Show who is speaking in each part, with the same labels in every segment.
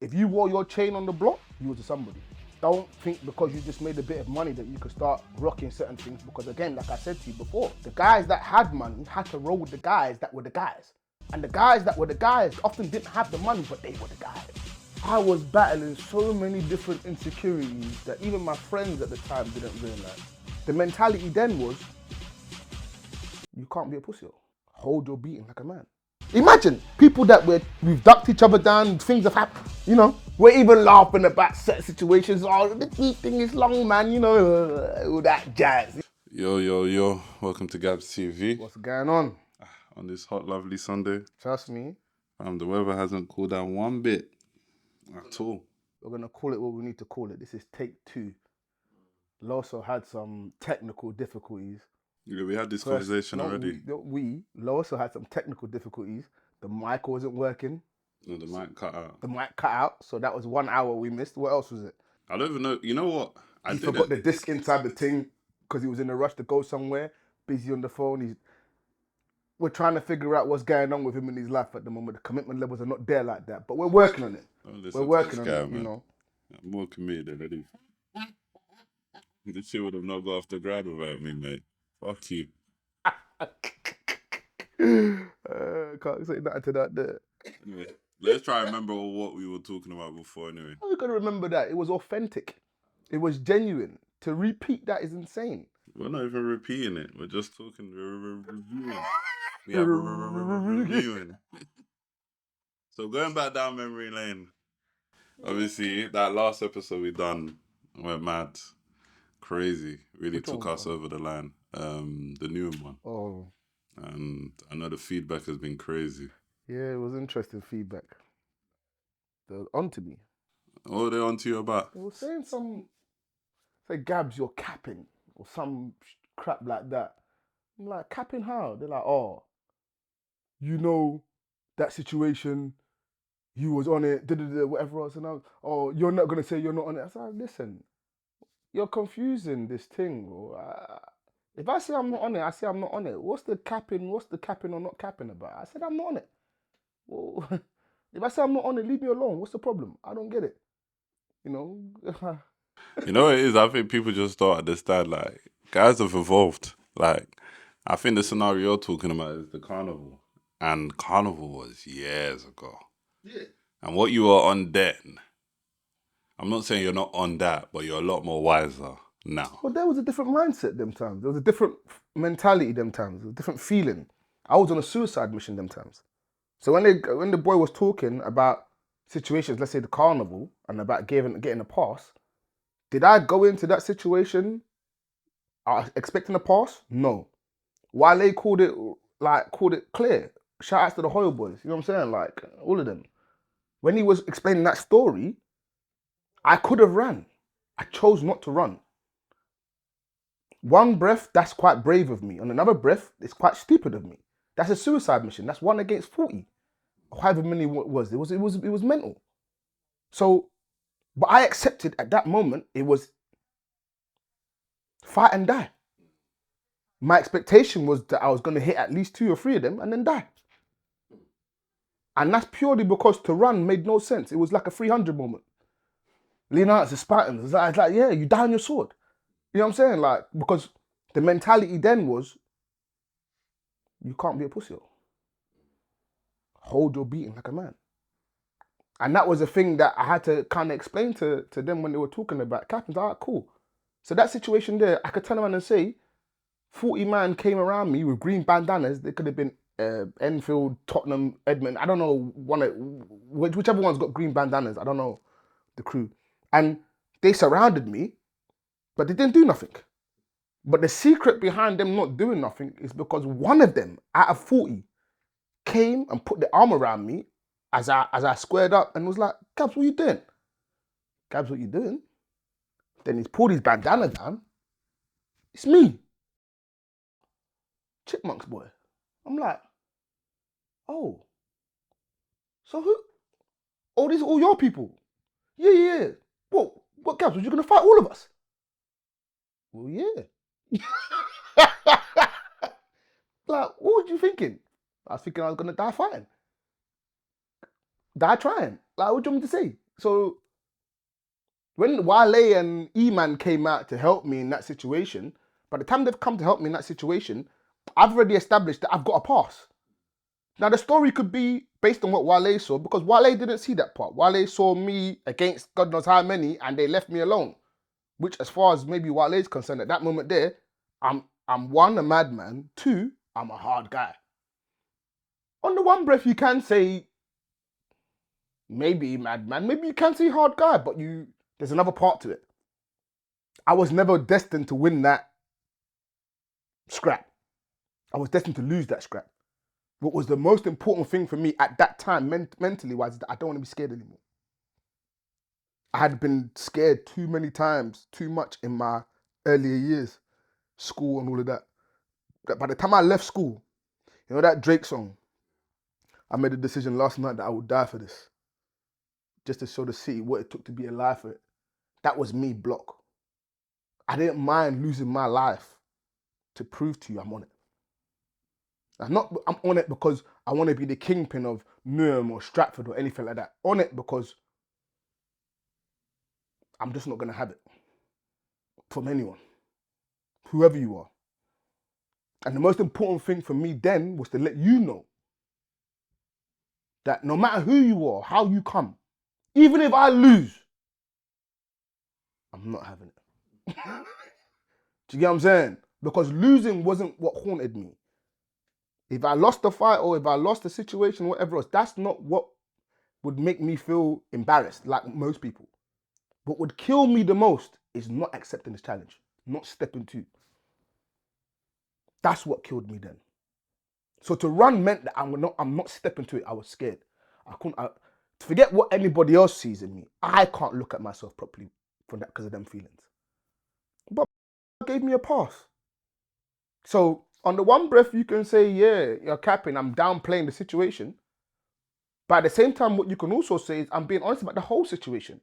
Speaker 1: If you wore your chain on the block, you was a somebody. Don't think because you just made a bit of money that you could start rocking certain things, because again, like I said to you before, the guys that had money had to roll with the guys that were the guys. And the guys that were the guys often didn't have the money, but they were the guys. I was battling so many different insecurities that even my friends at the time didn't realize. The mentality then was, you can't be a pussy. Hold your beating like a man. Imagine people that we've ducked each other down, things have happened, you know. We're even laughing about certain situations. Oh, the thing is long, man, you know, all that jazz.
Speaker 2: Yo, welcome to GABZ TV.
Speaker 1: What's going on?
Speaker 2: On this hot, lovely Sunday.
Speaker 1: Trust me.
Speaker 2: The weather hasn't cooled down one bit at all.
Speaker 1: We're going to call it what we need to call it. This is take 2. Loso had some technical difficulties.
Speaker 2: Yeah, we had this conversation already.
Speaker 1: Loso had some technical difficulties. The mic wasn't working.
Speaker 2: No, the mic cut out.
Speaker 1: The mic cut out, so that was 1 hour we missed. What else was it?
Speaker 2: I don't even know. You know what?
Speaker 1: He forgot the disc inside the thing because he was in a rush to go somewhere, busy on the phone. We're trying to figure out what's going on with him in his life at the moment. The commitment levels are not there like that, but we're working on it. We're working on it, you know.
Speaker 2: I'm more committed already. This shit would have not got off the ground without me, mate. Fuck you.
Speaker 1: Can't say nothing to that there.
Speaker 2: Anyway, let's try and remember what we were talking about before anyway.
Speaker 1: How are we going to remember that? It was authentic. It was genuine. To repeat that is insane.
Speaker 2: We're not even repeating it. We're just talking, reviewing. We are reviewing. So going back down memory lane, obviously that last episode we done went mad. Crazy. Really took us over the line. The new one.
Speaker 1: Oh.
Speaker 2: And I know the feedback has been crazy.
Speaker 1: Yeah, it was interesting feedback. They were onto me.
Speaker 2: What were they onto you about?
Speaker 1: They were saying say, Gabs, you're capping, or some crap like that. I'm like, capping how? They're like, oh, you know, that situation, you was on it, whatever else. And I was, oh, you're not going to say you're not on it. I said, listen, you're confusing this thing, bro. If I say I'm not on it, I say I'm not on it. What's the capping or not capping about? I said I'm not on it. Well, if I say I'm not on it, leave me alone. What's the problem? I don't get it. You know?
Speaker 2: You know what it is? I think people just don't understand, like, guys have evolved. Like, I think the scenario you're talking about is the Carnival. And Carnival was years ago.
Speaker 1: Yeah.
Speaker 2: And what you were on then, I'm not saying you're not on that, but you're a lot more wiser now.
Speaker 1: Well, there was a different mindset them times. There was a different mentality them times. A different feeling. I was on a suicide mission them times. So when the boy was talking about situations, let's say the Carnival, and about getting a pass, did I go into that situation expecting a pass? No. Wale called it clear. Shout outs to the Hoyle boys. You know what I'm saying? Like, all of them. When he was explaining that story, I could have ran. I chose not to run. One breath, that's quite brave of me. On another breath, it's quite stupid of me. That's a suicide mission. That's 1 against 40. However many it was. It was mental. So, but I accepted at that moment, it was fight and die. My expectation was that I was going to hit at least 2 or 3 of them and then die. And that's purely because to run made no sense. It was like a 300 moment. Leonidas, the Spartans, it's like, yeah, you die on your sword. You know what I'm saying? Like, because the mentality then was, you can't be a pussy. Hold your beating like a man. And that was a thing that I had to kind of explain to them when they were talking about captains. All right, cool. So that situation there, I could turn around and say, 40 man came around me with green bandanas. They could have been Enfield, Tottenham, Edmund. I don't know, whichever one's got green bandanas. I don't know the crew. And they surrounded me, but they didn't do nothing. But the secret behind them not doing nothing is because one of them out of 40 came and put the arm around me as I squared up and was like, Gabs, what you doing? Gabs, what you doing? Then he's pulled his bandana down. It's me. Chipmunks boy. I'm like, oh. So who? Oh, these are all your people? Yeah. What Gabs, was you going to fight all of us? Well, yeah. Like, what were you thinking? I was thinking I was going to die fighting. Die trying. Like, what do you want me to say? So when Wale and E-Man came out to help me in that situation, by the time they've come to help me in that situation, I've already established that I've got a pass. Now, the story could be based on what Wale saw, because Wale didn't see that part. Wale saw me against God knows how many, and they left me alone. Which, as far as maybe Wale is concerned, at that moment there, I'm one, a madman. Two, I'm a hard guy. On the one breath, you can say maybe madman, maybe you can say hard guy, but there's another part to it. I was never destined to win that scrap. I was destined to lose that scrap. What was the most important thing for me at that time, mentally wise, is that I don't want to be scared anymore. I had been scared too many times, too much in my earlier years, school and all of that. By the time I left school, you know that Drake song, I made a decision last night that I would die for this. Just to show the city what it took to be alive for it. That was me, Block. I didn't mind losing my life to prove to you I'm on it. I'm on it because I want to be the kingpin of Newham or Stratford or anything like that. On it because I'm just not going to have it from anyone, whoever you are. And the most important thing for me then was to let you know that no matter who you are, how you come, even if I lose, I'm not having it. Do you get what I'm saying? Because losing wasn't what haunted me. If I lost the fight or if I lost the situation, whatever else, that's not what would make me feel embarrassed like most people. What would kill me the most is not accepting this challenge, not stepping to. That's what killed me then. So to run meant that I'm not stepping to it. I was scared. Forget what anybody else sees in me. I can't look at myself properly from that because of them feelings. But gave me a pass. So on the one breath, you can say, yeah, you're capping, I'm downplaying the situation. But at the same time, what you can also say is I'm being honest about the whole situation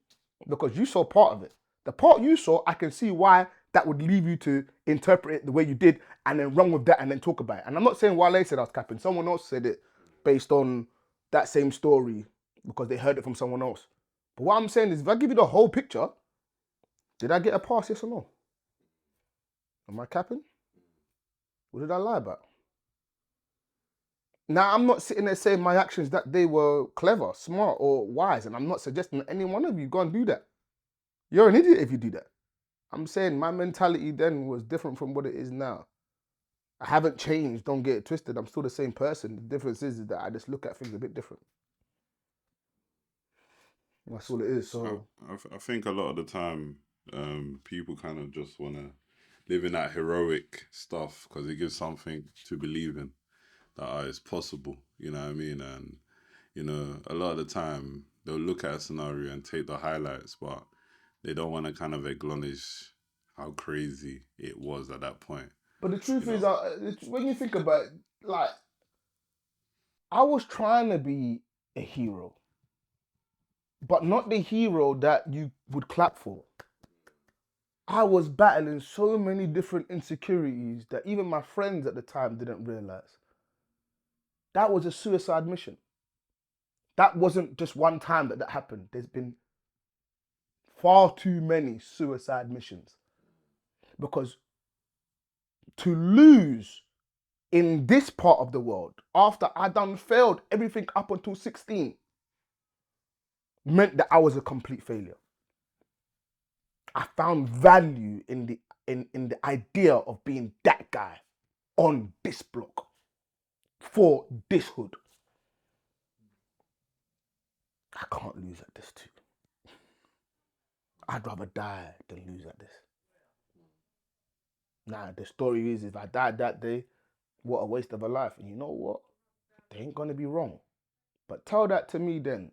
Speaker 1: because you saw part of it. The part you saw, I can see why that would leave you to interpret it the way you did and then run with that and then talk about it. And I'm not saying Wale said I was capping. Someone else said it based on that same story because they heard it from someone else. But what I'm saying is if I give you the whole picture, did I get a pass, yes or no? Am I capping? What did I lie about? Now, I'm not sitting there saying my actions that day were clever, smart, or wise, and I'm not suggesting that any one of you go and do that. You're an idiot if you do that. I'm saying my mentality then was different from what it is now. I haven't changed, don't get it twisted. I'm still the same person. The difference is that I just look at things a bit different. That's all it is. So
Speaker 2: I think a lot of the time, people kind of just want to live in that heroic stuff because it gives something to believe in that it's possible. You know what I mean? And you know, a lot of the time they'll look at a scenario and take the highlights, but they don't want to kind of acknowledge how crazy it was at that point.
Speaker 1: But the truth is, when you think about it, like, I was trying to be a hero, but not the hero that you would clap for. I was battling so many different insecurities that even my friends at the time didn't realize. That was a suicide mission. That wasn't just one time that happened. There's been far too many suicide missions. Because to lose in this part of the world, after I done failed everything up until 16, meant that I was a complete failure. I found value in the idea of being that guy on this block for this hood. I can't lose at this too. I'd rather die than lose at this. Nah, the story is if I died that day, what a waste of a life. And you know what? They ain't gonna be wrong. But tell that to me then,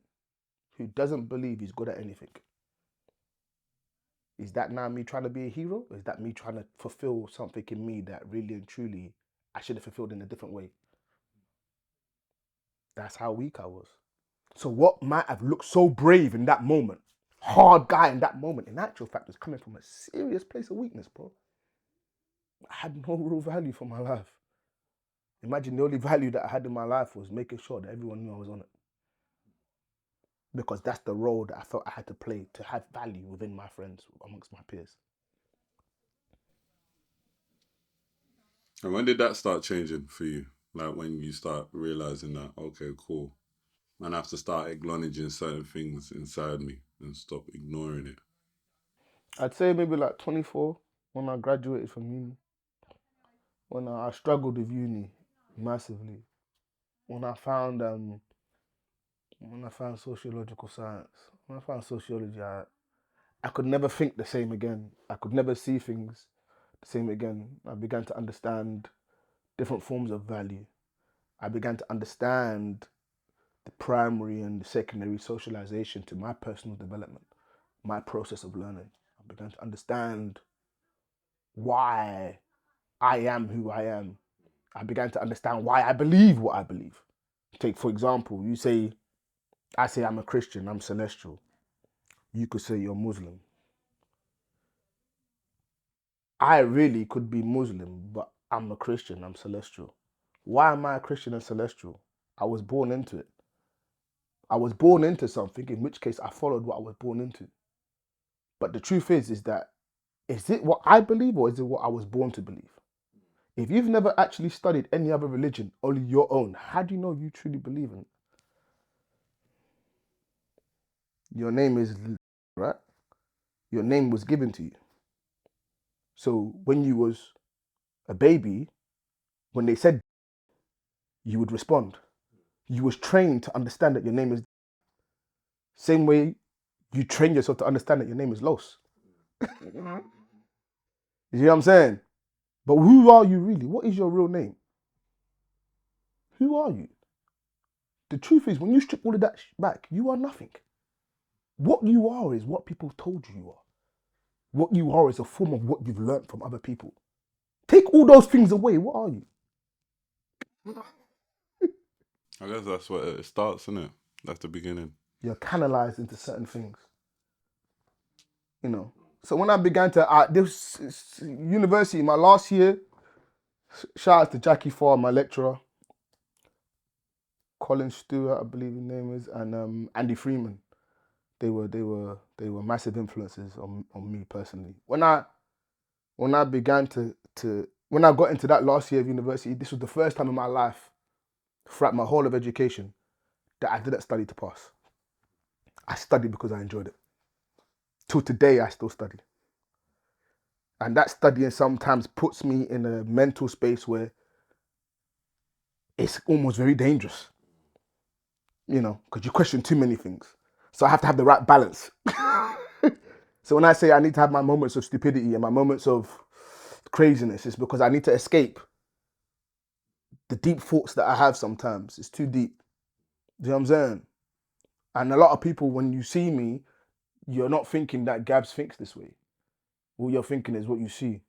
Speaker 1: who doesn't believe he's good at anything. Is that now me trying to be a hero? Or is that me trying to fulfill something in me that really and truly I should have fulfilled in a different way? That's how weak I was. So what might have looked so brave in that moment, hard guy in that moment, in actual fact was coming from a serious place of weakness, bro. I had no real value for my life. Imagine the only value that I had in my life was making sure that everyone knew I was on it. because that's the role that I felt I had to play to have value within my friends, amongst my peers.
Speaker 2: And when did that start changing for you? Like when you start realizing that, okay, cool, and I have to start acknowledging certain things inside me and stop ignoring it.
Speaker 1: I'd say maybe like 24 when I graduated from uni. When I struggled with uni massively. When I found sociological science, when I found sociology, I could never think the same again. I could never see things the same again. I began to understand different forms of value. I began to understand the primary and the secondary socialization to my personal development, my process of learning. I began to understand why I am who I am. I began to understand why I believe what I believe. Take, for example, I say I'm a Christian, I'm celestial. You could say you're Muslim. I really could be Muslim, but I'm a Christian, I'm celestial. Why am I a Christian and celestial? I was born into it. I was born into something, in which case I followed what I was born into. But the truth is that, is it what I believe or is it what I was born to believe? If you've never actually studied any other religion, only your own, how do you know you truly believe in it? Your name is, right? Your name was given to you. So when you was a baby, when they said, you would respond. You was trained to understand that your name is, same way you train yourself to understand that your name is Los. You know what I'm saying? But who are you really? What is your real name? Who are you? The truth is, when you strip all of that back, you are nothing. What you are is what people told you are. What you are is a form of what you've learned from other people. Take all those things away, what are you?
Speaker 2: I guess that's what it starts, isn't it? That's the beginning.
Speaker 1: You're canalized into certain things. You know. So when I began to, this university, my last year, shout out to Jackie Farr, my lecturer, Colin Stewart, I believe his name is, and Andy Freeman. They were massive influences on me personally. When I began when I got into that last year of university, this was the first time in my life, throughout my whole of education, that I didn't study to pass. I studied because I enjoyed it. Till today, I still study. And that studying sometimes puts me in a mental space where it's almost very dangerous. You know, because you question too many things. So I have to have the right balance. So when I say I need to have my moments of stupidity and my moments of craziness, it's because I need to escape the deep thoughts that I have sometimes. It's too deep. Do you know what I'm saying? And a lot of people, when you see me, you're not thinking that GABZ thinks this way. All you're thinking is what you see,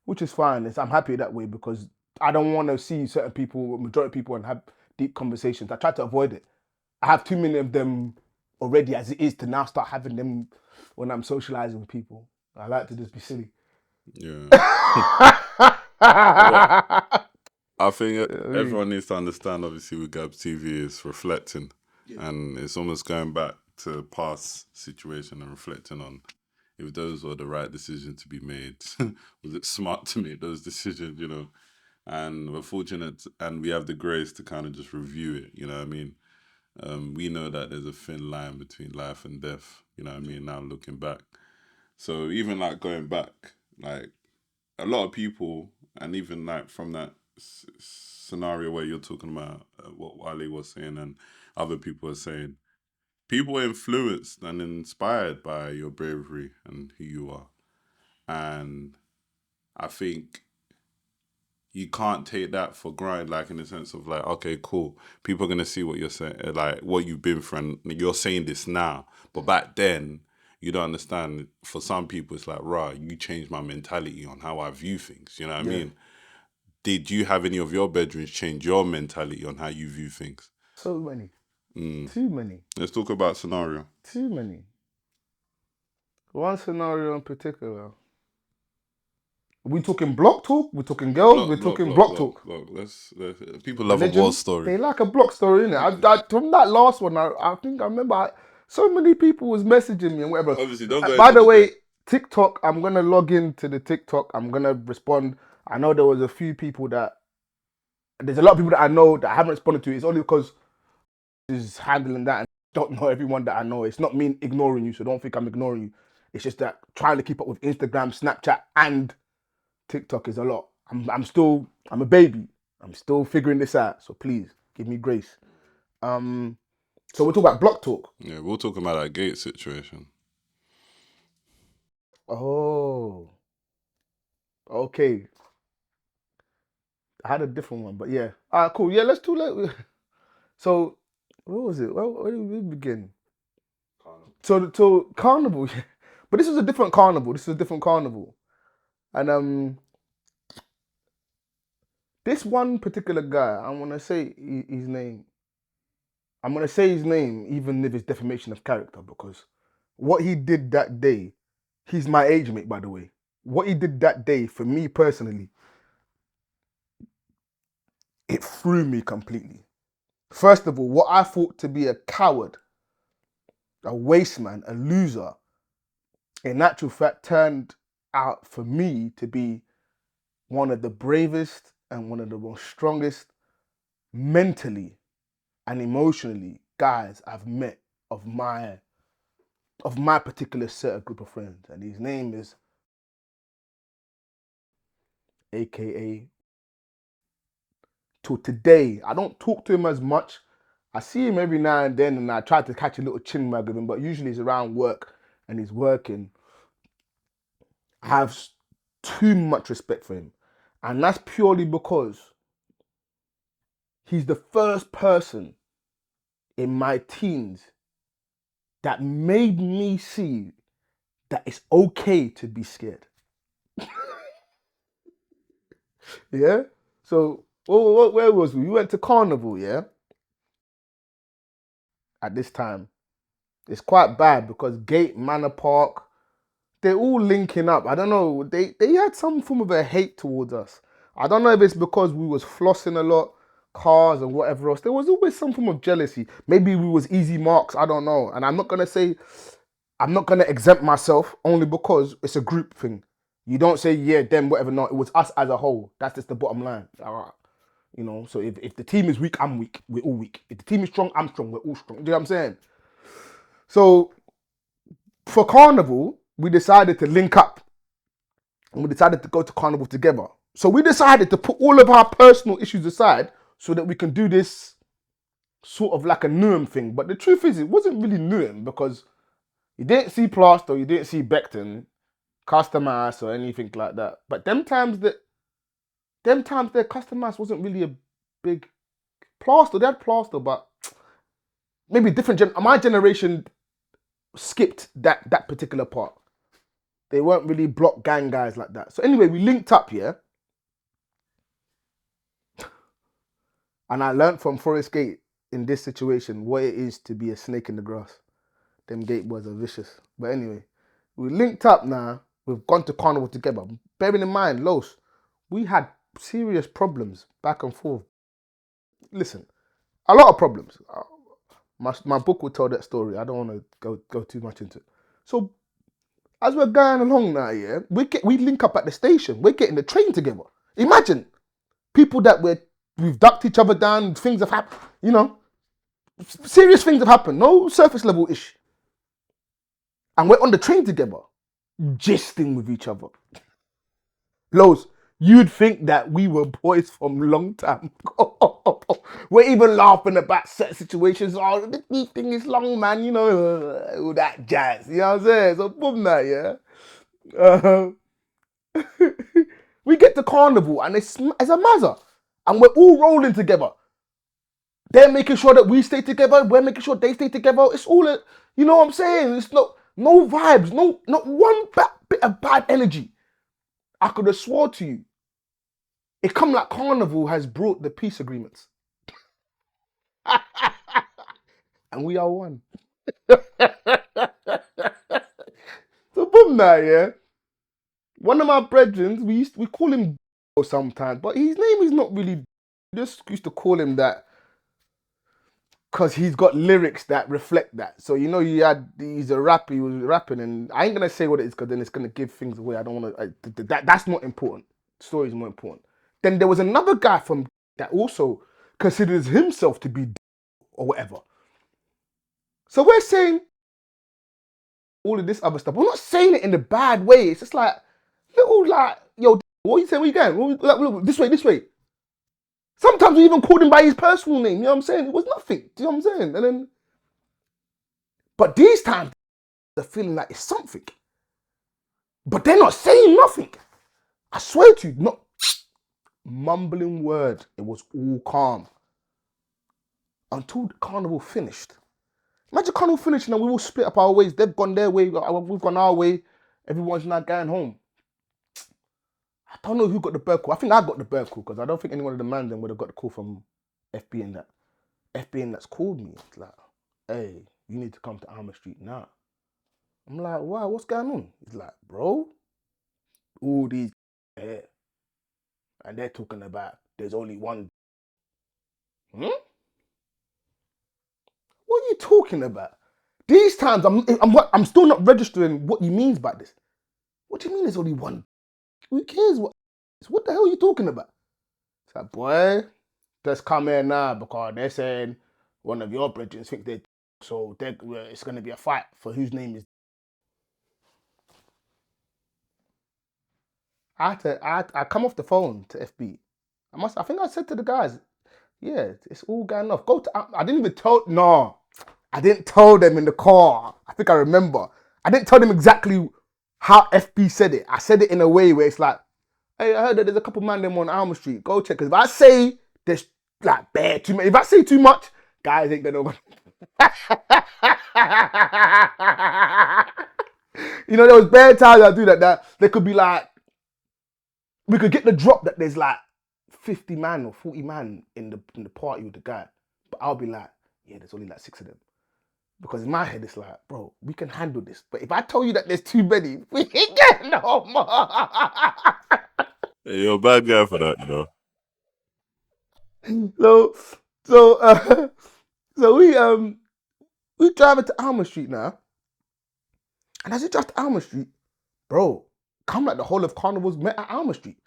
Speaker 1: which is fine. I'm happy that way because I don't want to see certain people, majority of people, and have deep conversations. I try to avoid it. I have too many of them already as it is to now start having them when I'm socializing with people. I like to just be silly.
Speaker 2: Yeah. I think everyone needs to understand, obviously, with GABZ TV is reflecting. Yeah. And it's almost going back to past situation and reflecting on if those were the right decisions to be made. Was it smart to make those decisions, you know? And we're fortunate and we have the grace to kind of just review it, you know what I mean? We know that there's a thin line between life and death, you know what I mean, now looking back. So even like going back, like a lot of people, and even like from that scenario where you're talking about what Wale was saying and other people are saying, people are influenced and inspired by your bravery and who you are. And I think you can't take that for granted, like in the sense of like, okay, cool. People are going to see what you're saying, like what you've been through and you're saying this now. But back then, you don't understand. For some people, it's like, rah, you changed my mentality on how I view things. You know what I mean? Did you have any of your bedrooms change your mentality on how you view things?
Speaker 1: So many. Too many.
Speaker 2: Let's talk about scenario.
Speaker 1: Too many. One scenario in particular. We talking block talk? We're talking girls? We're talking block talk.
Speaker 2: Let's people love a war
Speaker 1: Religion?
Speaker 2: story.
Speaker 1: They like a block story, innit? From that last one, I think I remember so many people was messaging me and whatever.
Speaker 2: Obviously, don't go
Speaker 1: By
Speaker 2: into
Speaker 1: the way,
Speaker 2: debate.
Speaker 1: TikTok, I'm gonna log into the TikTok. I'm gonna respond. I know there was a few people that there's a lot of people that I know that I haven't responded to. It's only because is handling that and don't know everyone that I know. It's not me ignoring you, so don't think I'm ignoring you. It's just that trying to keep up with Instagram, Snapchat, and TikTok is a lot. I'm a baby. I'm still figuring this out. So please give me grace. So we'll talk about block talk.
Speaker 2: Yeah, we'll talk about that gate situation.
Speaker 1: Oh, okay. I had a different one, but yeah. All right, cool. Yeah, let's do that. So, what was it? Well, where did we begin? So Carnival, but this was a different Carnival. And this one particular guy, I'm gonna say his name. I'm gonna say his name, even if it's defamation of character, because what he did that day, he's my age mate, by the way. What he did that day, for me personally, it threw me completely. First of all, what I thought to be a coward, a waste man, a loser, in actual fact turned out for me to be one of the bravest and one of the most strongest mentally and emotionally guys I've met of my particular set of group of friends. And his name is AKA till today. I don't talk to him as much. I see him every now and then and I try to catch a little chin wag of him, but usually he's around work and he's working. I have too much respect for him. And that's purely because he's the first person in my teens that made me see that it's okay to be scared. Yeah? So, where was we? We went to Carnival, yeah? At this time. It's quite bad because Gate, Manor Park, they're all linking up. I don't know. They had some form of a hate towards us. I don't know if it's because we was flossing a lot, cars and whatever else. There was always some form of jealousy. Maybe we was easy marks. I don't know. And I'm not gonna exempt myself only because it's a group thing. You don't say yeah, them, whatever. Not. It was us as a whole. That's just the bottom line. All right. You know. So if the team is weak, I'm weak. We're all weak. If the team is strong, I'm strong. We're all strong. Do you know what I'm saying? So for Carnival, we decided to link up and we decided to go to Carnival together. So we decided to put all of our personal issues aside so that we can do this sort of like a Newham thing. But the truth is, it wasn't really Newham because you didn't see Plaster, you didn't see Beckton, Custom House or anything like that. But them times their Custom House wasn't really a big Plaster. They had Plaster, but maybe my generation skipped that particular part. They weren't really block gang guys like that. So anyway, we linked up, yeah? And I learned from Forest Gate in this situation what it is to be a snake in the grass. Them Gate boys are vicious. But anyway, we linked up now. We've gone to Carnival together. Bearing in mind, Los, we had serious problems back and forth. Listen, a lot of problems. My book will tell that story. I don't want to go too much into it. So as we're going along now, yeah, we link up at the station. We're getting the train together. Imagine people that we've ducked each other down. Things have happened. You know, serious things have happened. No surface level ish. And we're on the train together, gisting with each other. Los, you'd think that we were boys from a long time. We're even laughing about certain situations. Oh, this thing is long, man. You know, all that jazz. You know what I'm saying? So boom, that, yeah. We get to Carnival and it's a mazza. And we're all rolling together. They're making sure that we stay together. We're making sure they stay together. It's all, you know what I'm saying? It's no vibes, not one bit of bad energy. I could have swore to you. It come like Carnival has brought the peace agreements. And we are one. So boom now, yeah. One of my brethren, we call him sometimes, but his name is not really. We just used to call him that because he's got lyrics that reflect that. So he's a rapper. He was rapping, and I ain't gonna say what it is because then it's gonna give things away. I don't want to. That's not important. The story is more important. Then there was another guy from that also considers himself to be or whatever. So we're saying all of this other stuff. We're not saying it in a bad way. It's just like little like, yo, what are you saying? Where you going? Look, this way. Sometimes we even called him by his personal name. You know what I'm saying? It was nothing. Do you know what I'm saying? And then, but these times they're feeling like it's something. But they're not saying nothing. I swear to you, not mumbling word. It was all calm until the carnival finished. Imagine carnival finishing and we all split up our ways. They've gone their way, we've gone our way. Everyone's now going home. I don't know who got the bird call. I think I got the bird call because I don't think any one of the man then would have got the call from FB and that. FB and that's called me. It's like, hey, you need to come to Alma Street now. I'm like, wow, what's going on? He's like, bro, all these here. And they're talking about there's only one. What are you talking about? These times, I'm still not registering what he means by this. What do you mean there's only one? Who cares what the hell are you talking about? It's like, boy, just come here now because they're saying one of your brethren think they, so it's going to be a fight for whose name is. I come off the phone to FB. I think I said to the guys, yeah, it's all going off. I didn't even I didn't tell them in the car. I think I remember. I didn't tell them exactly how FB said it. I said it in a way where it's like, hey, I heard that there's a couple man them on Alma Street. Go check. Because if I say there's like bare too much, if I say too much, guys ain't gonna. There was bare times I do that there could be like, we could get the drop that there's like 50 man or 40 man in the party with the guy. But I'll be like, yeah, there's only like 6 of them. Because in my head, it's like, bro, we can handle this. But if I tell you that there's too many, we ain't getting no more.
Speaker 2: Hey, you're a bad guy for that,
Speaker 1: So we driving to Alma Street now. And as we drive to Alma Street, bro, come like the whole of Carnival's met at Alma Street.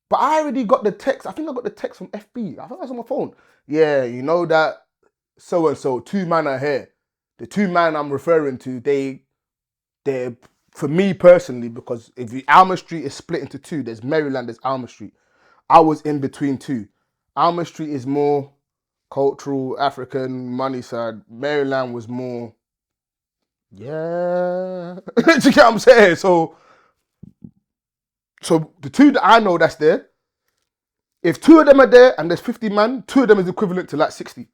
Speaker 1: But I already got the text. I think I got the text from FB. I think I was on my phone. Yeah, you know that so-and-so, 2 man are here. The 2 man I'm referring to, they're, for me personally, because if the Alma Street is split into 2, there's Maryland, there's Alma Street. I was in between 2. Alma Street is more cultural, African, money side. Maryland was more, yeah. Do you get what I'm saying? So the 2 that I know that's there, if 2 of them are there and there's 50 man, 2 of them is equivalent to like 60.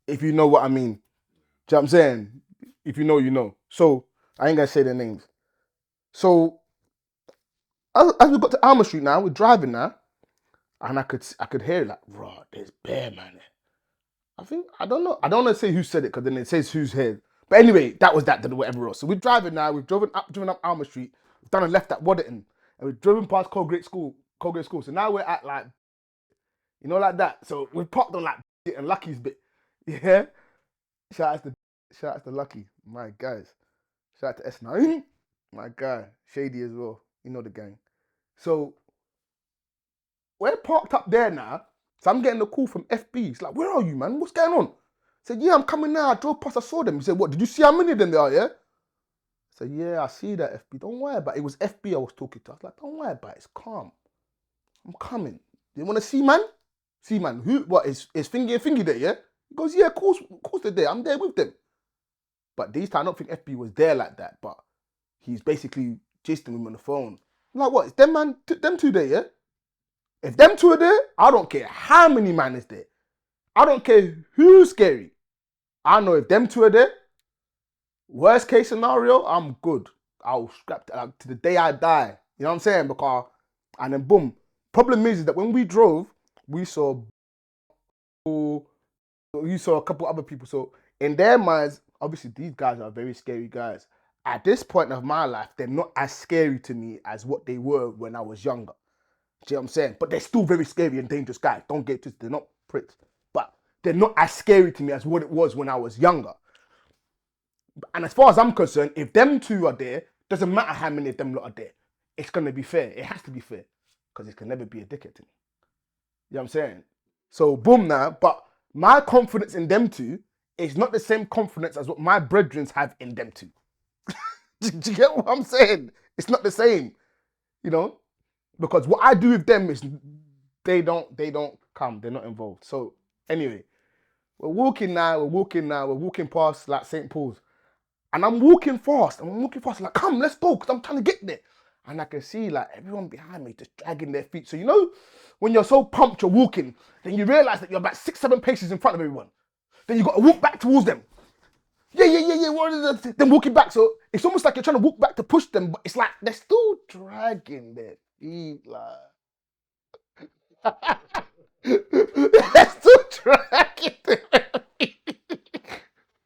Speaker 1: If you know what I mean. Do you know what I'm saying? If you know, you know. So I ain't gonna say their names. So as we got to Alma Street now, we're driving now, and I could hear like, raw, there's bear man. I don't know. I don't want to say who said it because then it says who's here. But anyway, that was that, whatever else. So we're driving now. We've driven up Alma Street. We've done a left at Waddington, and we've driven past Colgate School. So now we're at like, like that. So we've parked on like and Lucky's bit. Yeah. Shout out to Lucky, my guys. Shout out to S9, my guy. Shady as well. You know the gang. So we're parked up there now. So I'm getting a call from FB. It's like, where are you, man? What's going on? I said, yeah, I'm coming now. I drove past, I saw them. He said, what, did you see how many of them there are, yeah? I said, yeah, I see that, FB. Don't worry about it. It was FB I was talking to. I was like, don't worry about it. It's calm. I'm coming. You want to see, man? See, man. Who? What, is Fingy and Fingy there, yeah? He goes, yeah, of course they're there. I'm there with them. But these times, I don't think FB was there like that. But he's basically gisting him on the phone. I'm like, what? Is them 2 there, yeah? If them 2 are there, I don't care how many man is there. I don't care who's scary. I know if them 2 are there, worst case scenario, I'm good. I'll scrap to the day I die. You know what I'm saying? And then boom. Problem is that when we drove, we saw a couple other people. So in their minds, obviously these guys are very scary guys. at this point of my life, they're not as scary to me as what they were when I was younger. Do you know what I'm saying? But they're still very scary and dangerous guys. Don't get twisted. They're not pricks. But they're not as scary to me as what it was when I was younger. And as far as I'm concerned, if them two are there, doesn't matter how many of them lot are there. It's going to be fair. It has to be fair. Because it can never be a dickhead to me. You know what I'm saying? So, boom now. But my confidence in them two is not the same confidence as what my brethren have in them two. Do you get what I'm saying? It's not the same. You know? Because what I do with them is they don't come. They're not involved. So, anyway. We're walking past like St. Paul's. And I'm walking fast. Like, come, let's go, because I'm trying to get there. And I can see like everyone behind me just dragging their feet. So you know, when you're so pumped you're walking, then you realise that you're about 6-7 paces in front of everyone. Then you got to walk back towards them. Yeah. What is it? Then walking back. So it's almost like you're trying to walk back to push them, but it's like they're still dragging their feet. Like they're still dragging their feet.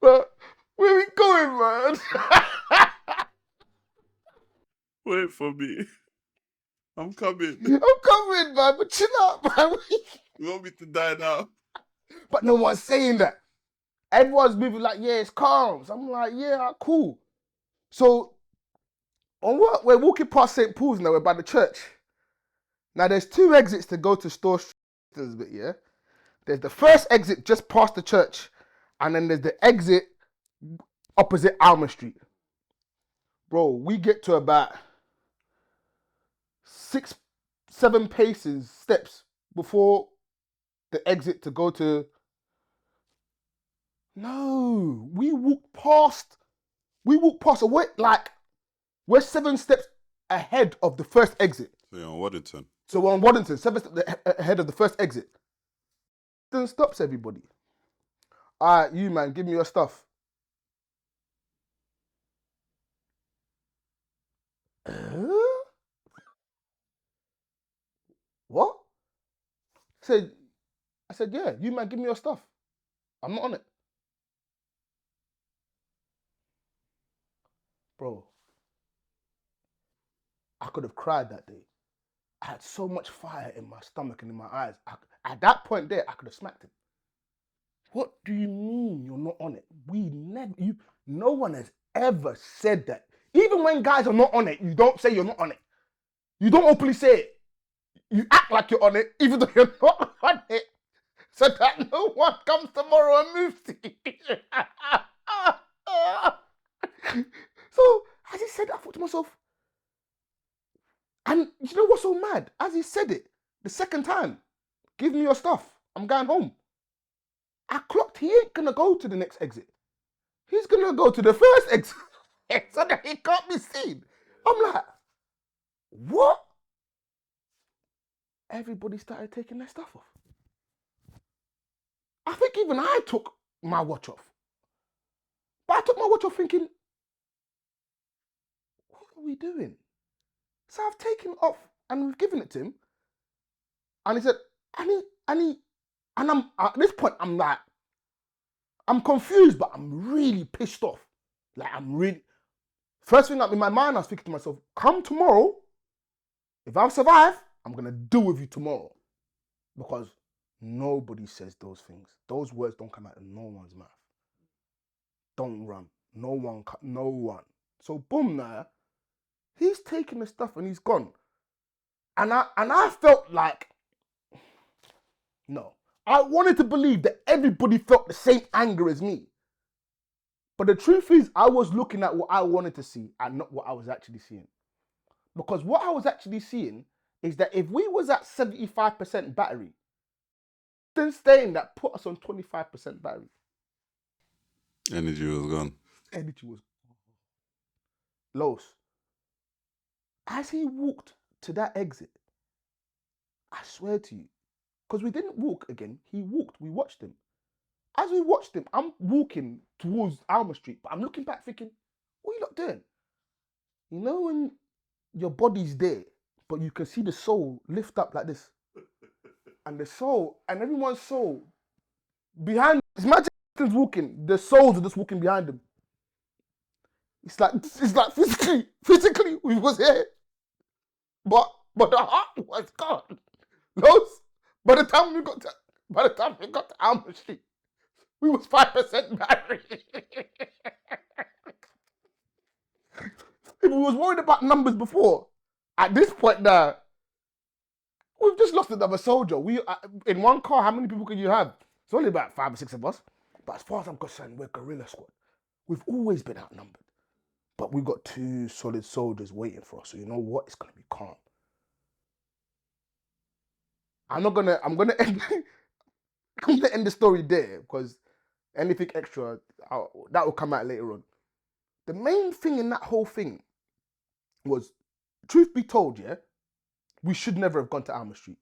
Speaker 1: But where we going, man?
Speaker 2: Wait for me. I'm coming.
Speaker 1: Man, but chill out, man.
Speaker 2: You want me to die now?
Speaker 1: But no one's saying that. Everyone's moving like, yeah, it's calm. So I'm like, yeah, cool. So on what? We're walking past St. Paul's now, we're by the church. Now there's 2 exits to go to Store Street, bit, yeah? There's the first exit just past the church, and then there's the exit opposite Alma Street. Bro, we get to about 6-7 paces, steps before the exit to go to... No, we walked past, so we're 7 steps ahead of the first exit.
Speaker 2: So you're on Waddington.
Speaker 1: So we're on Waddington, 7 steps ahead of the first exit. Then stops everybody. All right, you man, give me your stuff. What? I said, yeah, you man, give me your stuff. I'm not on it. Bro, I could have cried that day. I had so much fire in my stomach and in my eyes. At that point there, I could have smacked him. What do you mean you're not on it? No one has ever said that. Even when guys are not on it, you don't say you're not on it. You don't openly say it. You act like you're on it, even though you're not on it. So that no one comes tomorrow and moves to you. So, as he said, I thought to myself, and you know what's so mad? As he said it, the second time, give me your stuff. I'm going home. I clocked he ain't gonna go to the next exit. He's gonna go to the first exit so that he can't be seen. I'm like, what? Everybody started taking their stuff off. I think even I took my watch off. But I took my watch off thinking, what are we doing? So I've taken it off and we've given it to him. And he said, and I'm at this point, I'm like, I'm confused, but I'm really pissed off. Like, first thing up in my mind, I was thinking to myself, come tomorrow, if I survive, I'm going to deal with you tomorrow. Because nobody says those things. Those words don't come out of no one's mouth. Don't run. No one. So boom now, he's taking the stuff and he's gone. And I felt like, no. I wanted to believe that everybody felt the same anger as me. But the truth is, I was looking at what I wanted to see and not what I was actually seeing. Because what I was actually seeing is that if we was at 75% battery, then staying that put us on 25% battery.
Speaker 2: Energy was gone.
Speaker 1: Energy was Los. As he walked to that exit, I swear to you, because we didn't walk again, he walked, we watched him. As we watched him, I'm walking towards Alma Street, but I'm looking back thinking, what are you lot doing? You know when your body's there, but you can see the soul lift up like this? And the soul, and everyone's soul, behind, imagine walking, the souls are just walking behind them. It's like physically we was here, but the heart was gone. Los, by the time we got to Alma Street, we was 5% married. If we was worried about numbers before, at this point now, we've just lost another soldier. We in one car, how many people can you have? It's only about 5 or 6 of us. But as far as I'm concerned, we're guerrilla squad. We've always been outnumbered. But we've got 2 solid soldiers waiting for us. So you know what? It's gonna be calm. I'm gonna end I'm gonna end the story there because anything extra that will come out later on. The main thing in that whole thing was, truth be told, yeah, we should never have gone to Alma Street.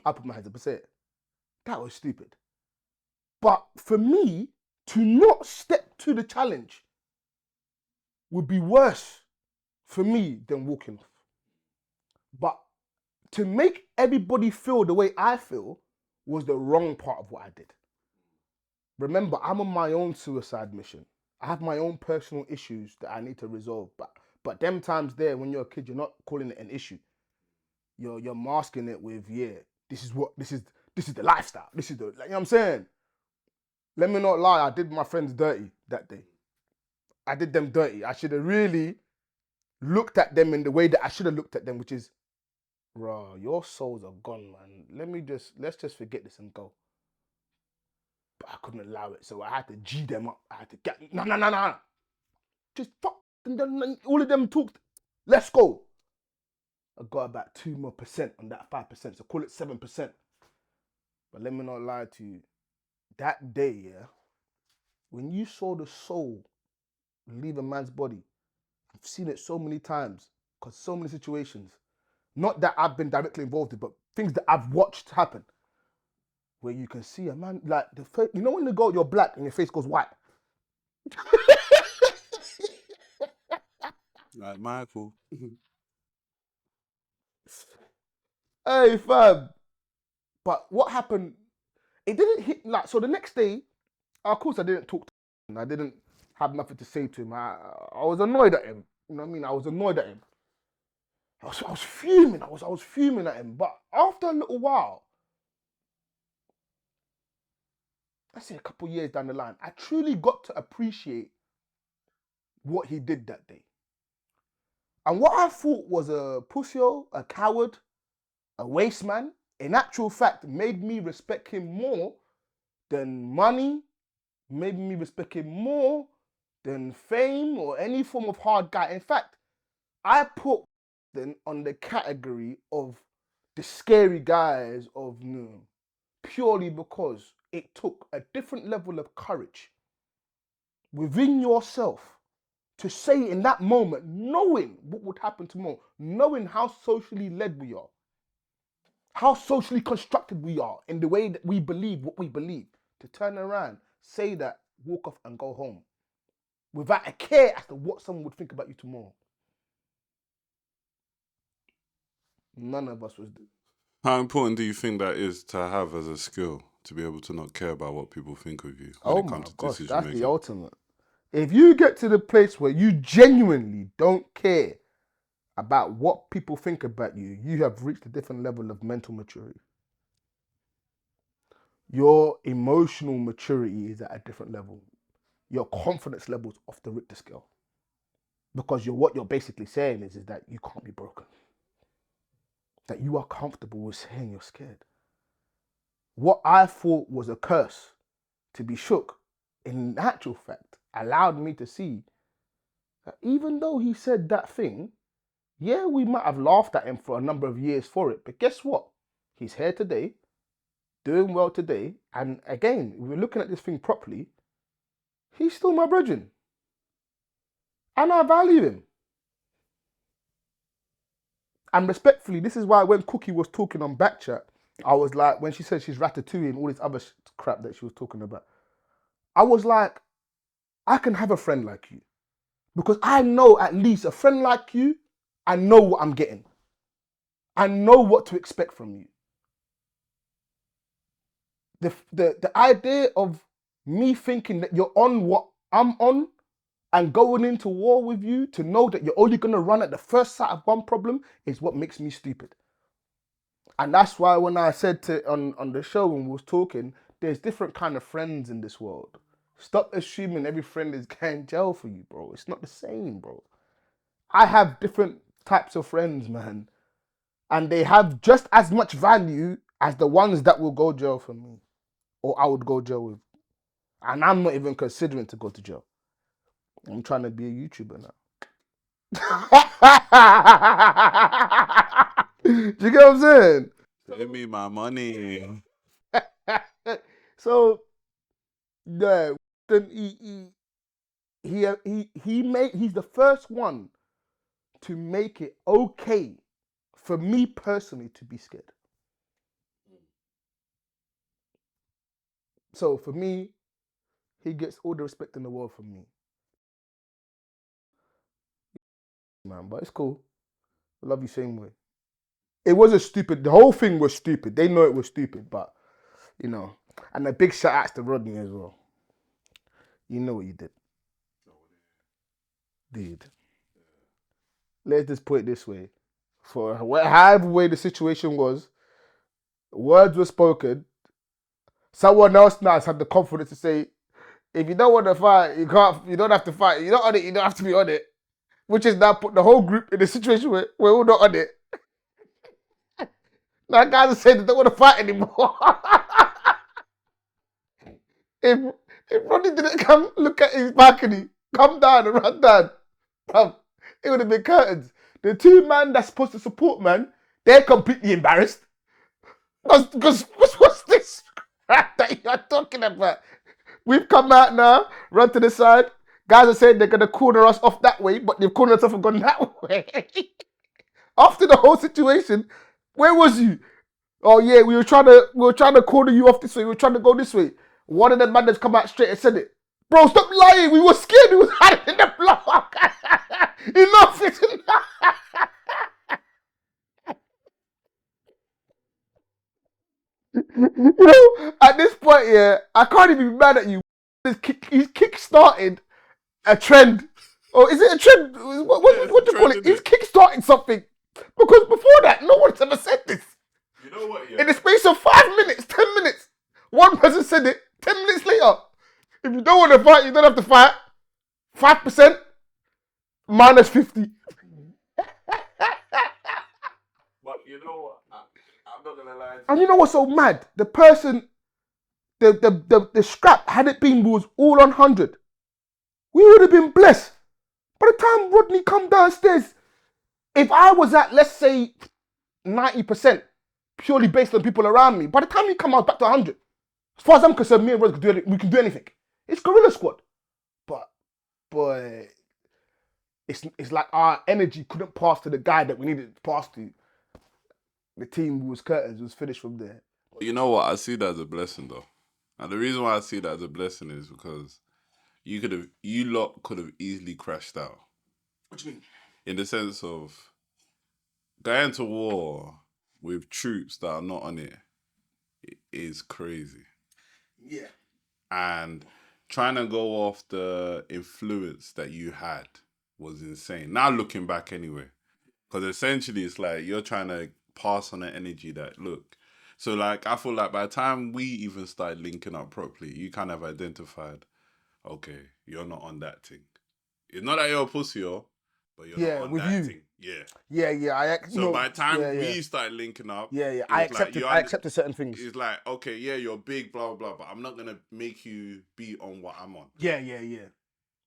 Speaker 1: I put my hands up and say it. That was stupid. But for me, to not step to the challenge would be worse for me than walking off. But to make everybody feel the way I feel was the wrong part of what I did. Remember, I'm on my own suicide mission. I have my own personal issues that I need to resolve. But them times there, when you're a kid, you're not calling it an issue. You're masking it with, this is the lifestyle. This is the, like, you know what I'm saying? Let me not lie, I did my friends dirty that day. I did them dirty. I should have really looked at them in the way that I should have looked at them, which is, bro, your souls are gone, man. Let's just forget this and go. But I couldn't allow it, so I had to G them up. I had to get, no. Just fuck, and then all of them talked, let's go. I got about 2% more on that 5%, so call it 7%. But let me not lie to you. That day, yeah, when you saw the soul leave a man's body, I've seen it so many times, because so many situations, not that I've been directly involved in, but things that I've watched happen, where you can see a man, like, you know when you're black and your face goes white?
Speaker 2: Like Michael.
Speaker 1: Hey, fam. But what happened, it didn't hit, like, so the next day, of course I didn't talk to him. I didn't have nothing to say to him. I was annoyed at him. You know what I mean? I was annoyed at him. I was fuming. I was fuming at him. But after a little while, let's say a couple years down the line, I truly got to appreciate what he did that day. And what I thought was a pussyo, a coward, a waste man, in actual fact, made me respect him more than money, made me respect him more than fame or any form of hard guy. In fact, I put them on the category of the scary guys of purely because it took a different level of courage within yourself to say in that moment, knowing what would happen tomorrow, knowing how socially led we are, how socially constructed we are in the way that we believe what we believe, to turn around, say that, walk off and go home without a care as to what someone would think about you tomorrow. None of us was.
Speaker 2: How important do you think that is to have as a skill, to be able to not care about what people think of you when it comes to decision
Speaker 1: That's
Speaker 2: making?
Speaker 1: the ultimate. If you get to the place where you genuinely don't care about what people think about you, you have reached a different level of mental maturity. Your emotional maturity is at a different level. Your confidence level is off the Richter scale. Because what you're basically saying is that you can't be broken. That you are comfortable with saying you're scared. What I thought was a curse to be shook, in actual fact, allowed me to see that even though he said that thing, yeah, we might have laughed at him for a number of years for it, but guess what? He's here today, doing well today, and again, if we're looking at this thing properly, he's still my brethren. And I value him. And respectfully, this is why when Cookie was talking on Backchat, I was like, when she said she's ratatouille and all this other crap that she was talking about, I was like, I can have a friend like you. Because I know at least a friend like you, I know what I'm getting. I know what to expect from you. The idea of me thinking that you're on what I'm on, and going into war with you to know that you're only going to run at the first sight of one problem is what makes me stupid. And that's why when I said on the show when we was talking, there's different kind of friends in this world. Stop assuming every friend is going to jail for you, bro. It's not the same, bro. I have different types of friends, man. And they have just as much value as the ones that will go jail for me. Or I would go jail with. And I'm not even considering to go to jail. I'm trying to be a YouTuber now. Do you get what I'm saying?
Speaker 2: Give me my money.
Speaker 1: So, yeah, then he's the first one to make it okay for me personally to be scared. So for me, he gets all the respect in the world from me. Man, but it's cool. I love you same way. It wasn't stupid. The whole thing was stupid. They know it was stupid, but, you know. And a big shout out to Rodney as well. You know what you did. Dude. Let's just put it this way. For however way the situation was, words were spoken. Someone else now has had the confidence to say, if you don't want to fight, you don't have to fight. You're not on it, you don't have to be on it. Which is now put the whole group in a situation where we're all not on it. Now guys are saying they don't want to fight anymore. if Rodney didn't come look at his balcony, come down and run down, it would have been curtains. The two man that's supposed to support, man, they're completely embarrassed. Because what's this that you're talking about? We've come out now, run to the side. Guys are saying they're going to corner us off that way, but they've cornered us off and gone that way. After the whole situation, where was you? Oh yeah, we were trying to corner you off this way. We were trying to go this way. One of the man that's come out straight and said it. Bro, stop lying. We were scared. We was hiding in the block. Enough is enough. You know, at this point, yeah, I can't even be mad at you. He's kick-started a trend. Or is it a trend? What do you call it? He's kick-starting something. Because before that, no one's ever said this.
Speaker 2: You know what, yeah?
Speaker 1: In the space of 5 minutes, 10 minutes, one person said it, 10 minutes later. If you don't want to fight, you don't have to fight. 5% minus 50.
Speaker 2: But you know what? I'm not gonna lie.
Speaker 1: And you know what's so mad? The person, the scrap, had it been was all on 100, we would have been blessed. By the time Rodney come downstairs, if I was at, let's say, 90%, purely based on people around me, by the time he come out back to 100, as far as I'm concerned, me and Rod we can do anything. It's Gorilla Squad. But, boy, it's like our energy couldn't pass to the guy that we needed to pass to. The team was curtains, was finished from there.
Speaker 2: You know what? I see that as a blessing, though. And the reason why I see that as a blessing is because you lot could have easily crashed out.
Speaker 1: What do you mean?
Speaker 2: In the sense of going to war with troops that are not on it is crazy.
Speaker 1: Yeah.
Speaker 2: And trying to go off the influence that you had was insane. Now looking back anyway. Because essentially it's like you're trying to pass on an energy that, look. So like, I feel like by the time we even started linking up properly, you kind of identified, okay, you're not on that thing. It's not that you're a pussy, but you're not on
Speaker 1: with
Speaker 2: that
Speaker 1: you.
Speaker 2: thing. Yeah.
Speaker 1: Yeah.
Speaker 2: So by the time we started linking up,
Speaker 1: I accepted certain things.
Speaker 2: It's like, okay, yeah, you're big, blah, blah, but I'm not going to make you be on what I'm on.
Speaker 1: Yeah.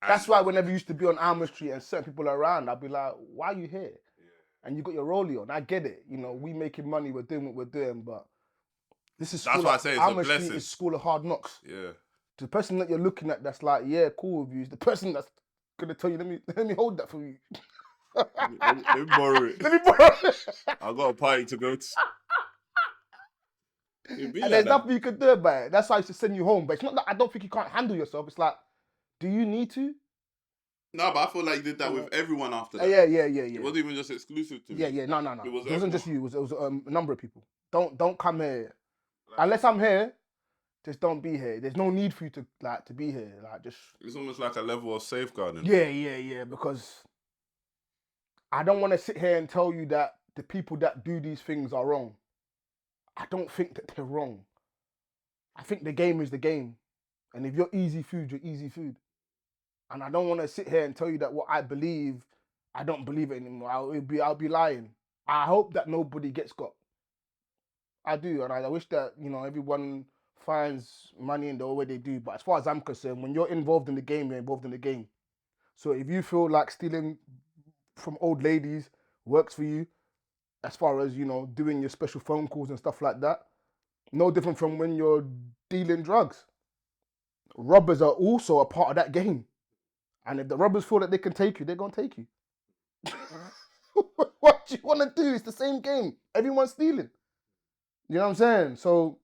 Speaker 1: That's why whenever you used to be on Alma Street and certain people around, I'd be like, why are you here? Yeah. And you got your rollie on. I get it. You know, we making money, we're doing what we're doing, but this is
Speaker 2: that's why I say it's
Speaker 1: Alma
Speaker 2: a blessing.
Speaker 1: Street is school of hard knocks.
Speaker 2: Yeah.
Speaker 1: The person that you're looking at that's like, yeah, cool with you, is the person that's going to tell you, let me hold that for you.
Speaker 2: let me borrow it.
Speaker 1: Let me borrow it.
Speaker 2: I got a party to go to.
Speaker 1: And there's nothing you can do about it. That's why I used to send you home. But it's not that I don't think you can't handle yourself. It's like, do you need to?
Speaker 2: No, but I feel like you did that with everyone after that.
Speaker 1: Yeah.
Speaker 2: It wasn't even just exclusive to me.
Speaker 1: Yeah. No. It wasn't just you. It was a number of people. Don't come here. Unless I'm here just don't be here. There's no need for you to be here. Like, just
Speaker 2: It's almost like a level of safeguarding.
Speaker 1: yeah. Because I don't want to sit here and tell you that the people that do these things are wrong. I don't think that they're wrong. I think the game is the game. And if you're easy food, you're easy food. And I don't want to sit here and tell you that what I believe, I don't believe it anymore. I'll be lying. I hope that nobody gets got. I do. And I wish that, everyone finds money in the way they do. But as far as I'm concerned, when you're involved in the game, you're involved in the game. So if you feel like stealing from old ladies works for you, as far as, doing your special phone calls and stuff like that, no different from when you're dealing drugs. Robbers are also a part of that game. And if the robbers feel that they can take you, they're going to take you. What you want to do? It's the same game. Everyone's stealing. You know what I'm saying? So,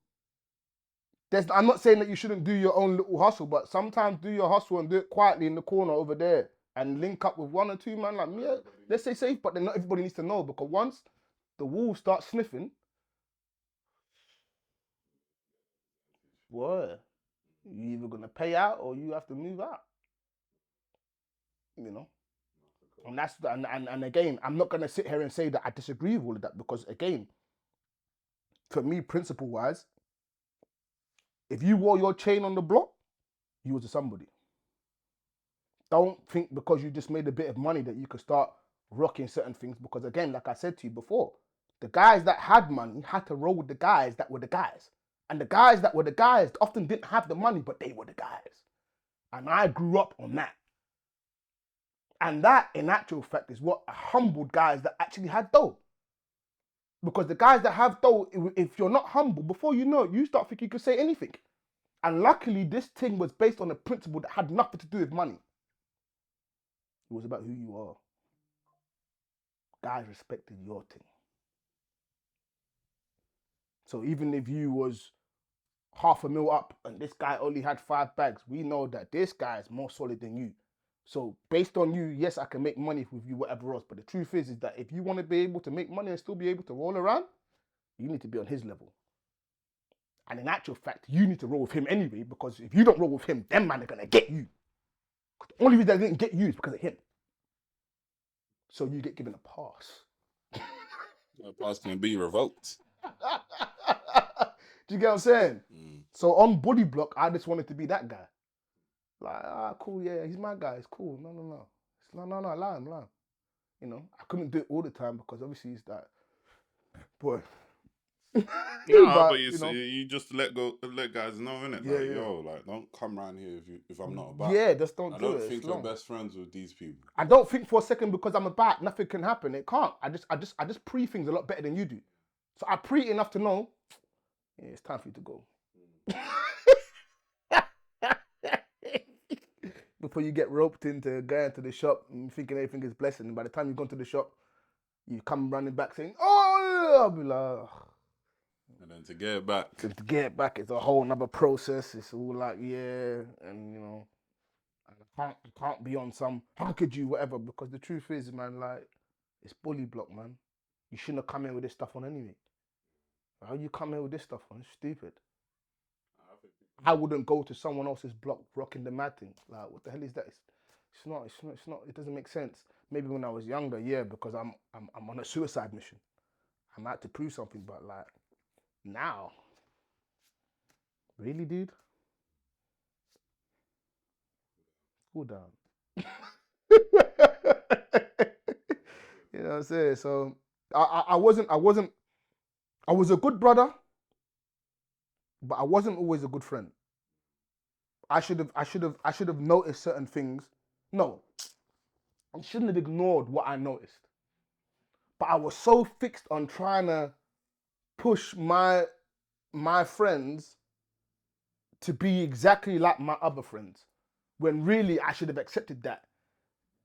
Speaker 1: I'm not saying that you shouldn't do your own little hustle, but sometimes do your hustle and do it quietly in the corner over there and link up with one or two man like me. Yeah, let's say safe, but then not everybody needs to know, because once the wolves start sniffing, what? You're either going to pay out or you have to move out. And that's and again, I'm not going to sit here and say that I disagree with all of that, because again, for me, principle wise, if you wore your chain on the block, you was a somebody. Don't think because you just made a bit of money that you could start rocking certain things, because again, like I said to you before, the guys that had money had to roll with the guys that were the guys. And the guys that were the guys often didn't have the money, but they were the guys. And I grew up on that. And that, in actual fact, is what humbled guys that actually had dough. Because the guys that have dough, if you're not humble, before you know it, you start thinking you could say anything. And luckily, this thing was based on a principle that had nothing to do with money. It was about who you are. Guys respected your thing. So even if you was $500,000 up and this guy only had 5 bags, we know that this guy is more solid than you. So based on you, yes, I can make money with you, whatever else. But the truth is that if you want to be able to make money and still be able to roll around, you need to be on his level. And in actual fact, you need to roll with him anyway, because if you don't roll with him, them man are going to get you. The only reason they didn't get you is because of him. So you get given a pass.
Speaker 2: A pass can be revoked.
Speaker 1: Do you get what I'm saying? So on Body Block, I just wanted to be that guy. Like, cool, yeah, he's my guy, it's cool. No. No, allow him. I couldn't do it all the time because obviously it's that, boy.
Speaker 2: But you just let guys know, innit? Like, don't come around here if I'm not about.
Speaker 1: Yeah, just don't do it.
Speaker 2: I don't think you're best friends with these people.
Speaker 1: I don't think for a second because I'm about, nothing can happen. It can't. I just pre things a lot better than you do. So I pre enough to know, yeah, it's time for you to go. Before you get roped into going to the shop and thinking everything is blessing. And by the time you've gone to the shop, you come running back saying, oh, I'll be like...
Speaker 2: And then to get it
Speaker 1: back, it's a whole nother process. It's all like, yeah, and I can't be on some, how could you, whatever, because the truth is, man, like, it's Bully Block, man. You shouldn't have come here with this stuff on anyway. How you come here with this stuff on? It's stupid. I wouldn't go to someone else's block rocking the mad thing. Like, what the hell is that? It's not, it doesn't make sense. Maybe when I was younger, yeah, because I'm on a suicide mission. I'm out to prove something, but like, now, really, dude? Cool down. You know what I'm saying? So I was a good brother, but I wasn't always a good friend. I should have noticed certain things. No, I shouldn't have ignored what I noticed. But I was so fixed on trying to push my friends to be exactly like my other friends, when really I should have accepted that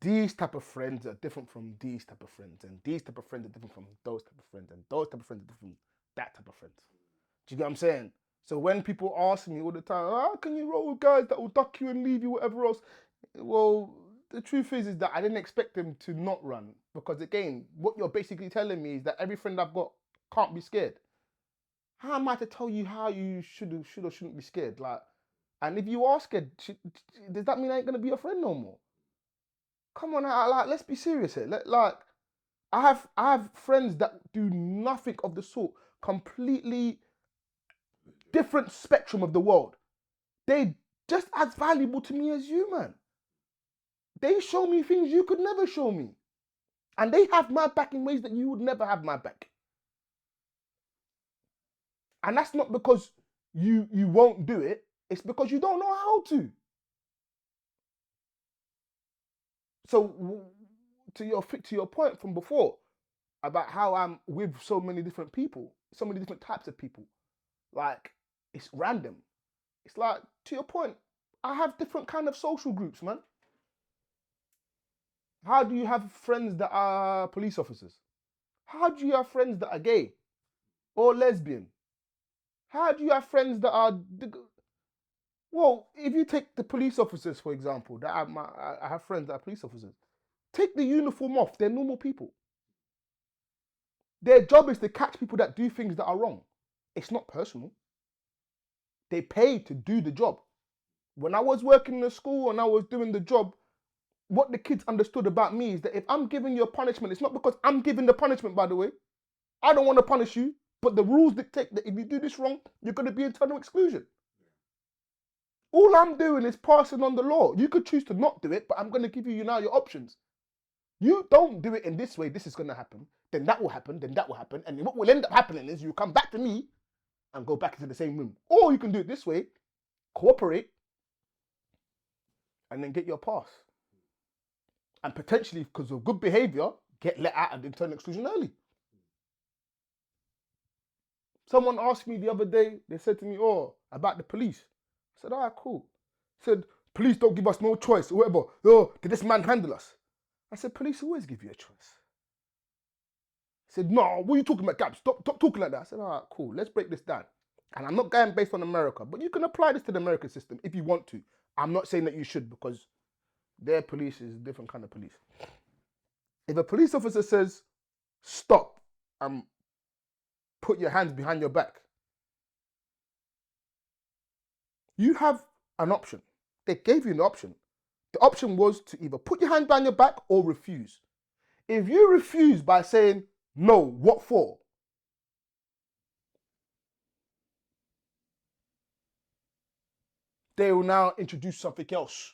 Speaker 1: these type of friends are different from these type of friends, and these type of friends are different from those type of friends, and those type of friends are different from that type of friends. Do you get what I'm saying? So when people ask me all the time, how can you roll with guys that will duck you and leave you, whatever else? Well, the truth is that I didn't expect them to not run, because again, what you're basically telling me is that every friend I've got can't be scared. How am I to tell you how you should or shouldn't be scared? Like, and if you are scared, does that mean I ain't gonna be your friend no more? Come on, like, let's be serious here. I have friends that do nothing of the sort. Completely different spectrum of the world. They just as valuable to me as you, man. They show me things you could never show me. And they have my back in ways that you would never have my back. And that's not because you won't do it. It's because you don't know how to. So to your point from before about how I'm with so many different people, so many different types of people, like it's random. It's like, to your point, I have different kind of social groups, man. How do you have friends that are police officers? How do you have friends that are gay or lesbian? How do you have friends that are... Well, if you take the police officers, for example, I have friends that are police officers. Take the uniform off. They're normal people. Their job is to catch people that do things that are wrong. It's not personal. They pay to do the job. When I was working in the school and I was doing the job, what the kids understood about me is that if I'm giving you a punishment, it's not because I'm giving the punishment, by the way. I don't want to punish you, but the rules dictate that if you do this wrong, you're going to be internal exclusion. All I'm doing is passing on the law. You could choose to not do it, but I'm going to give you now your options. You don't do it in this way, this is going to happen. Then that will happen, then that will happen. And what will end up happening is you come back to me and go back into the same room. Or you can do it this way, cooperate, and then get your pass. And potentially, because of good behavior, get let out of the internal exclusion early. Someone asked me the other day, they said to me, about the police. I said, cool. Said, police don't give us no choice or whatever. Oh, did this man handle us? I said, police always give you a choice. He said, no, what are you talking about, Gab? Stop talking like that. I said, cool, let's break this down. And I'm not going based on America, but you can apply this to the American system if you want to. I'm not saying that you should, because their police is a different kind of police. If a police officer says, stop, put your hands behind your back, you have an option. They gave you an option. The option was to either put your hands behind your back or refuse. If you refuse by saying, no, what for? They will now introduce something else.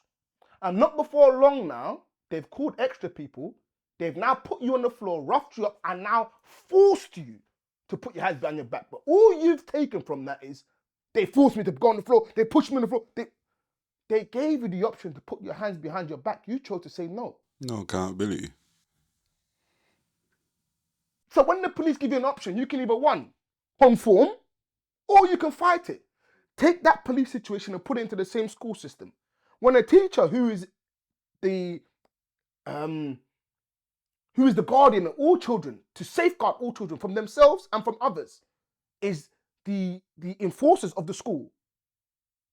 Speaker 1: And not before long now, they've called extra people. They've now put you on the floor, roughed you up, and now forced you to put your hands behind your back. But all you've taken from that is, they forced me to go on the floor. They pushed me on the floor. They gave you the option to put your hands behind your back. You chose to say no.
Speaker 2: No accountability.
Speaker 1: So when the police give you an option, you can either one, conform, or you can fight it. Take that police situation and put it into the same school system. When a teacher who is the guardian of all children, to safeguard all children from themselves and from others, is the enforcers of the school.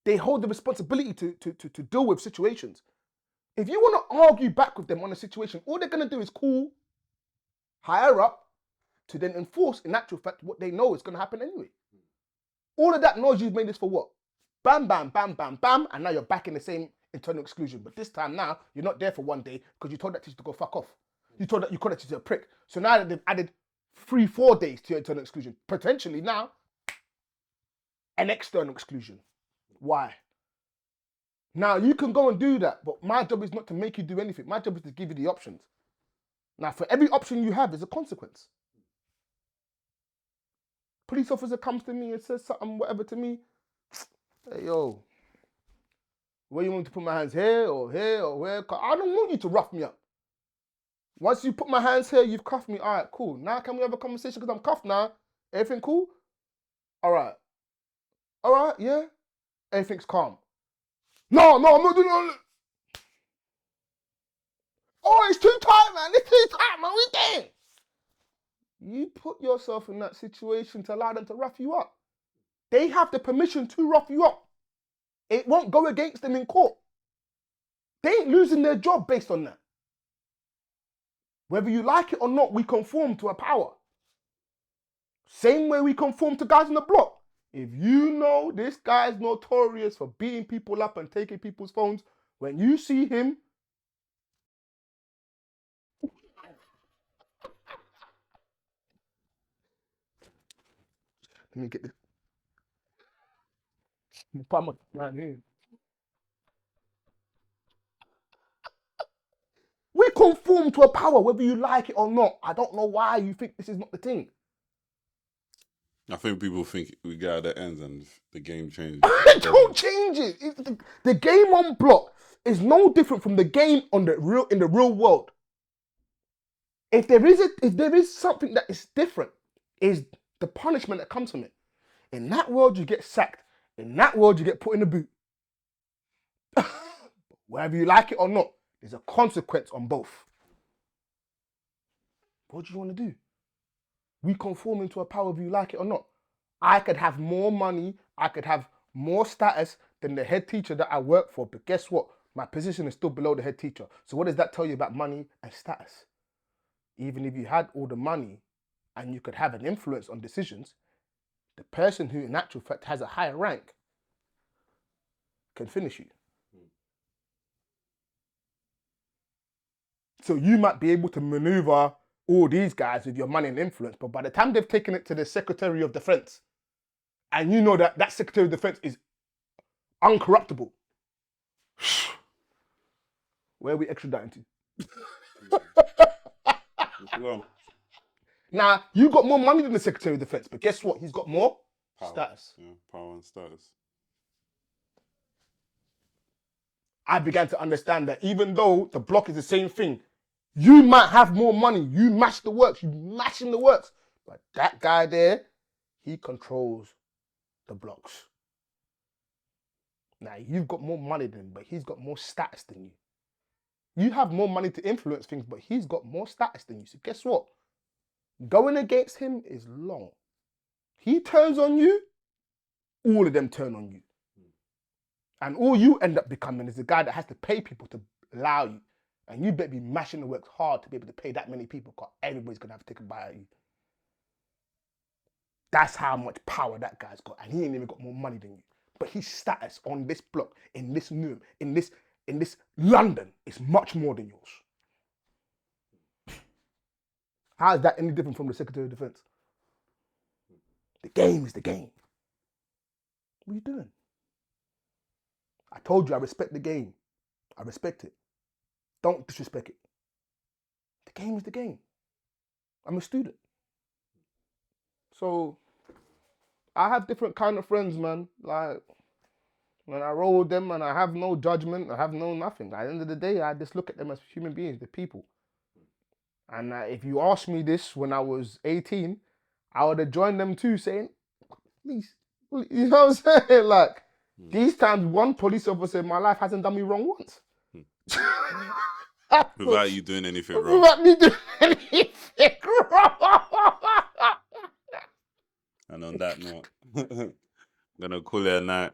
Speaker 1: They hold the responsibility to deal with situations. If you want to argue back with them on a situation, all they're going to do is call higher up to then enforce, in actual fact, what they know is going to happen anyway. All of that noise you've made is for what? Bam, bam, bam, bam, bam, and now you're back in the same internal exclusion. But this time now, you're not there for one day because you told that teacher to go fuck off. You called that teacher a prick. So now that they've added 3-4 days to your internal exclusion, potentially now, an external exclusion. Why? Now, you can go and do that, but my job is not to make you do anything. My job is to give you the options. Now, for every option you have, there's a consequence. Police officer comes to me and says something, whatever to me. Hey, yo, where you want me to put my hands, here or where? I don't want you to rough me up. Once you put my hands here, you've cuffed me. All right, cool. Now can we have a conversation because I'm cuffed now? Everything cool? All right, yeah? Everything's calm. No, I'm not doing all that. Oh, it's too tight, man. It's too tight, man. We can't. You put yourself in that situation to allow them to rough you up. They have the permission to rough you up. It won't go against them in court. They ain't losing their job based on that. Whether you like it or not, we conform to a power. Same way we conform to guys on the block. If you know this guy's notorious for beating people up and taking people's phones, when you see him, let me get this. Put my man here. We conform to a power, whether you like it or not. I don't know why you think this is not the thing.
Speaker 2: I think people think we get at the ends and the game changes.
Speaker 1: Don't change it. The game on block is no different from the game in the real world. If there is something that is different, is the punishment that comes from it. In that world, you get sacked. In that world, you get put in the boot. Whether you like it or not, there's a consequence on both. What do you want to do? We conform into a power whether you like it or not. I could have more money, I could have more status than the head teacher that I work for, but guess what? My position is still below the head teacher. So what does that tell you about money and status? Even if you had all the money and you could have an influence on decisions, the person who in actual fact has a higher rank can finish you. So you might be able to maneuver all these guys with your money and influence, but by the time they've taken it to the Secretary of Defense, and you know that that Secretary of Defense is uncorruptible, where are we extraditing to? Now, you got more money than the Secretary of Defense, but guess what? He's got more
Speaker 2: Power.
Speaker 1: status.
Speaker 2: Yeah, power and status.
Speaker 1: I began to understand that even though the block is the same thing, you might have more money, you mash the works, you mash in the works, but that guy there, he controls the blocks. Now, you've got more money than him, but he's got more status than you. You have more money to influence things, but he's got more status than you. So guess what? Going against him is long. He turns on you, all of them turn on you. And all you end up becoming is the guy that has to pay people to allow you. And you better be mashing the works hard to be able to pay that many people, because everybody's going to have to take a bite at you. That's how much power that guy's got. And he ain't even got more money than you. But his status on this block, in this Newham, in this London, is much more than yours. How is that any different from the Secretary of Defense? The game is the game. What are you doing? I told you I respect the game. I respect it. Don't disrespect it. The game is the game. I'm a student. So I have different kind of friends, man. Like when I roll with them and I have no judgment, I have no nothing. At the end of the day, I just look at them as human beings, the people. And if you asked me this when I was 18, I would have joined them too, saying, please, you know what I'm saying? Like, these times, one police officer in my life hasn't done me wrong once.
Speaker 2: Without you doing anything wrong.
Speaker 1: Without me doing anything wrong.
Speaker 2: And on that note, I'm going to call it a night.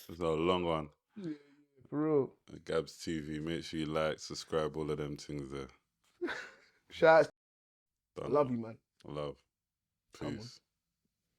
Speaker 2: It's a long one.
Speaker 1: Yeah, for real.
Speaker 2: GABZ TV. Make sure you like, subscribe, all of them things there.
Speaker 1: Shout out.
Speaker 2: Done.
Speaker 1: I love you, man.
Speaker 2: Love. Peace.